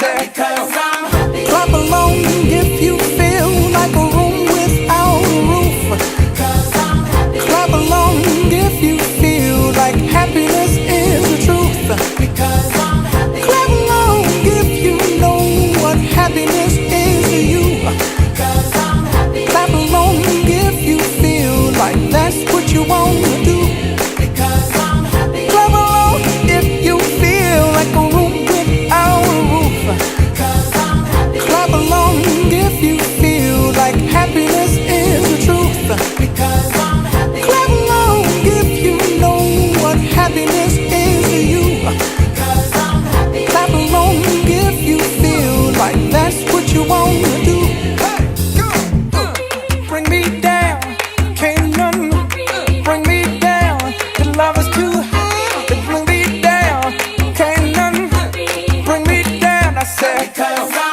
said, because I'm happy. clap along if you feel like a room without a roof. Because I'm happy. Clap along if you feel like happiness is the truth. Because I'm happy. Clap along if you know what happiness is to you. Because I'm happy. Clap along if you feel like that's what you want to do. Because I'm happy. Clap along if you feel like a room without a roof. Because I'm happy. Clap along if you feel like happiness is the truth. Because I'm happy. Clap along if you know what happiness is to you. Because I'm happy. Clap along if you feel like that's what you want to do. Bring me down, can't none bring me down. The love is too high to bring me down. Can't none bring me down. I said, Because I'm